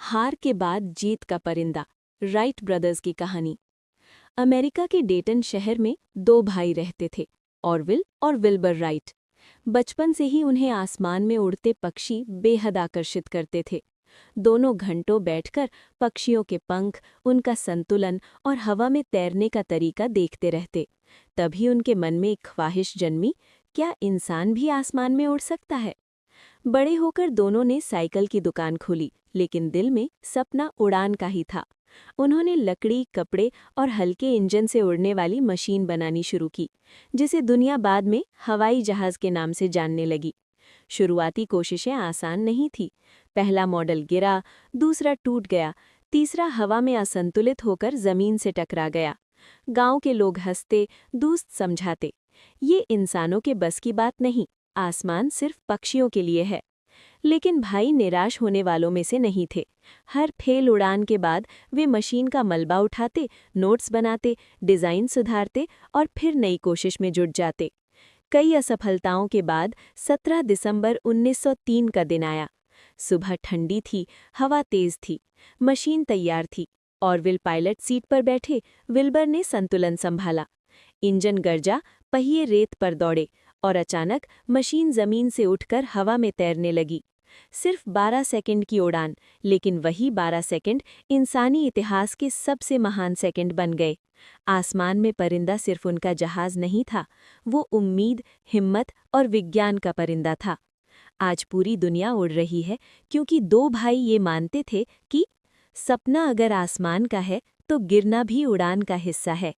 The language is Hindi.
हार के बाद जीत का परिंदा, राइट ब्रदर्स की कहानी। अमेरिका के डेटन शहर में दो भाई रहते थे, ऑरविल और विल्बर राइट। बचपन से ही उन्हें आसमान में उड़ते पक्षी बेहद आकर्षित करते थे। दोनों घंटों बैठकर पक्षियों के पंख, उनका संतुलन और हवा में तैरने का तरीका देखते रहते। तभी उनके मन में एक ख्वाहिश जन्मी, क्या इंसान भी आसमान में उड़ सकता है। बड़े होकर दोनों ने साइकिल की दुकान खोली, लेकिन दिल में सपना उड़ान का ही था। उन्होंने लकड़ी, कपड़े और हल्के इंजन से उड़ने वाली मशीन बनानी शुरू की, जिसे दुनिया बाद में हवाई जहाज के नाम से जानने लगी। शुरुआती कोशिशें आसान नहीं थी। पहला मॉडल गिरा, दूसरा टूट गया, तीसरा हवा में असंतुलित होकर जमीन से टकरा गया। गांव के लोग हंसते, दोस्त समझाते, ये इंसानों के बस की बात नहीं, आसमान सिर्फ पक्षियों के लिए है। लेकिन भाई निराश होने वालों में से नहीं थे। हर फेल उड़ान के बाद वे मशीन का मलबा उठाते, नोट्स बनाते, डिज़ाइन सुधारते और फिर नई कोशिश में जुट जाते। कई असफलताओं के बाद 17 दिसंबर 1903 का दिन आया। सुबह ठंडी थी, हवा तेज थी, मशीन तैयार थी। ऑरविल पायलट सीट पर बैठे, विल्बर ने संतुलन संभाला। इंजन गरजा, पहिए रेत पर दौड़े और अचानक मशीन जमीन से उठकर हवा में तैरने लगी। सिर्फ 12 सेकंड की उड़ान, लेकिन वही 12 सेकंड इंसानी इतिहास के सबसे महान सेकंड बन गए। आसमान में परिंदा सिर्फ उनका जहाज नहीं था, वो उम्मीद, हिम्मत और विज्ञान का परिंदा था। आज पूरी दुनिया उड़ रही है, क्योंकि दो भाई ये मानते थे कि सपना अगर आसमान का है तो गिरना भी उड़ान का हिस्सा है।